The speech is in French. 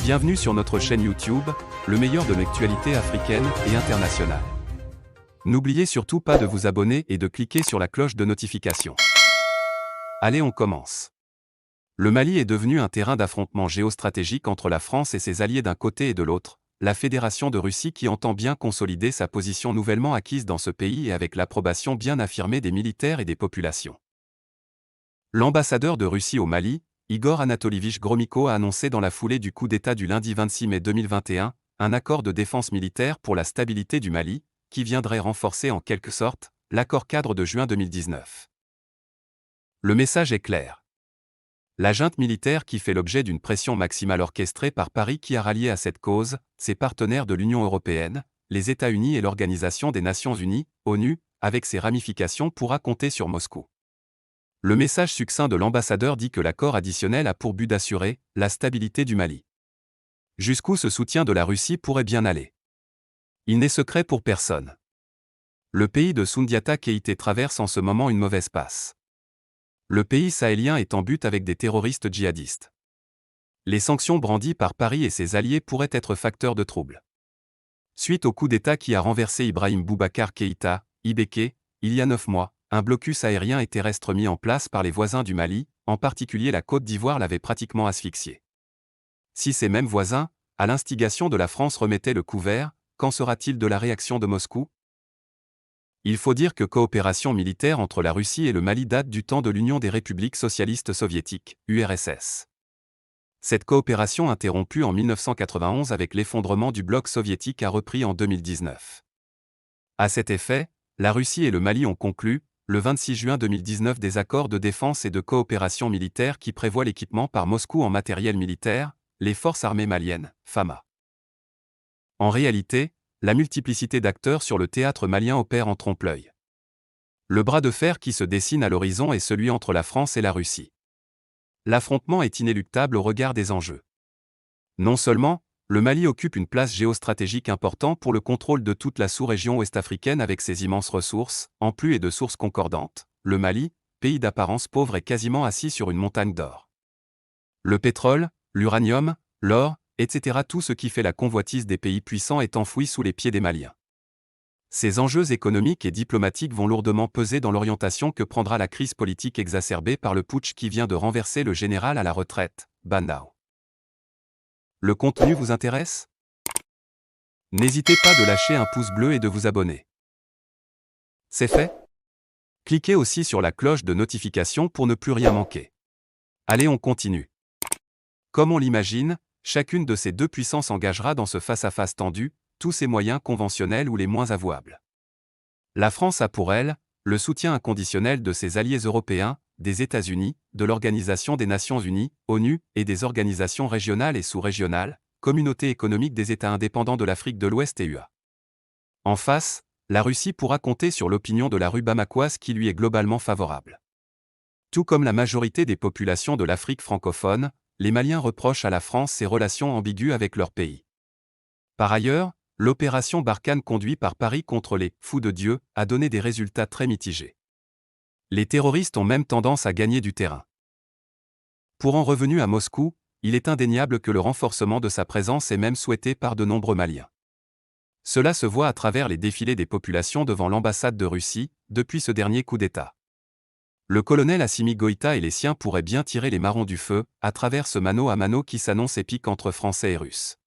Bienvenue sur notre chaîne YouTube, le meilleur de l'actualité africaine et internationale. N'oubliez surtout pas de vous abonner et de cliquer sur la cloche de notification. Allez, on commence. Le Mali est devenu un terrain d'affrontement géostratégique entre la France et ses alliés d'un côté et de l'autre, la Fédération de Russie qui entend bien consolider sa position nouvellement acquise dans ce pays et avec l'approbation bien affirmée des militaires et des populations. L'ambassadeur de Russie au Mali, Igor Anatolievich Gromyko, a annoncé dans la foulée du coup d'État du lundi 26 mai 2021, un accord de défense militaire pour la stabilité du Mali, qui viendrait renforcer en quelque sorte l'accord cadre de juin 2019. Le message est clair. La junte militaire qui fait l'objet d'une pression maximale orchestrée par Paris qui a rallié à cette cause ses partenaires de l'Union européenne, les États-Unis et l'Organisation des Nations Unies, ONU, avec ses ramifications pourra compter sur Moscou. Le message succinct de l'ambassadeur dit que l'accord additionnel a pour but d'assurer la stabilité du Mali. Jusqu'où ce soutien de la Russie pourrait bien aller? Il n'est secret pour personne. Le pays de Soundiata Keïté traverse en ce moment une mauvaise passe. Le pays sahélien est en butte avec des terroristes djihadistes. Les sanctions brandies par Paris et ses alliés pourraient être facteurs de troubles. Suite au coup d'État qui a renversé Ibrahim Boubacar Keïta, IBK, il y a 9 mois, un blocus aérien et terrestre mis en place par les voisins du Mali, en particulier la Côte d'Ivoire, l'avait pratiquement asphyxié. Si ces mêmes voisins, à l'instigation de la France, remettaient le couvert, qu'en sera-t-il de la réaction de Moscou? Il faut dire que coopération militaire entre la Russie et le Mali date du temps de l'Union des républiques socialistes soviétiques, URSS. Cette coopération interrompue en 1991 avec l'effondrement du bloc soviétique a repris en 2019. À cet effet, la Russie et le Mali ont conclu, le 26 juin 2019, des accords de défense et de coopération militaire qui prévoient l'équipement par Moscou en matériel militaire, les forces armées maliennes, FAMA. En réalité, la multiplicité d'acteurs sur le théâtre malien opère en trompe-l'œil. Le bras de fer qui se dessine à l'horizon est celui entre la France et la Russie. L'affrontement est inéluctable au regard des enjeux. Non seulement, le Mali occupe une place géostratégique importante pour le contrôle de toute la sous-région ouest-africaine avec ses immenses ressources, en plus et de sources concordantes, le Mali, pays d'apparence pauvre, est quasiment assis sur une montagne d'or. Le pétrole, l'uranium, l'or, etc., tout ce qui fait la convoitise des pays puissants est enfoui sous les pieds des Maliens. Ces enjeux économiques et diplomatiques vont lourdement peser dans l'orientation que prendra la crise politique exacerbée par le putsch qui vient de renverser le général à la retraite, Bandao. Le contenu vous intéresse? N'hésitez pas de lâcher un pouce bleu et de vous abonner. C'est fait? Cliquez aussi sur la cloche de notification pour ne plus rien manquer. Allez, on continue. Comme on l'imagine, chacune de ces deux puissances engagera dans ce face-à-face tendu tous ses moyens conventionnels ou les moins avouables. La France a pour elle le soutien inconditionnel de ses alliés européens, des États-Unis, de l'Organisation des Nations Unies, ONU, et des organisations régionales et sous-régionales, Communauté économique des États indépendants de l'Afrique de l'Ouest et UA. En face, la Russie pourra compter sur l'opinion de la rue bamakoise qui lui est globalement favorable. Tout comme la majorité des populations de l'Afrique francophone, les Maliens reprochent à la France ses relations ambiguës avec leur pays. Par ailleurs, l'opération Barkhane conduite par Paris contre les « fous de Dieu » a donné des résultats très mitigés. Les terroristes ont même tendance à gagner du terrain. Pour en revenir à Moscou, il est indéniable que le renforcement de sa présence est même souhaité par de nombreux Maliens. Cela se voit à travers les défilés des populations devant l'ambassade de Russie, depuis ce dernier coup d'État. Le colonel Assimi Goïta et les siens pourraient bien tirer les marrons du feu, à travers ce mano à mano qui s'annonce épique entre Français et Russes.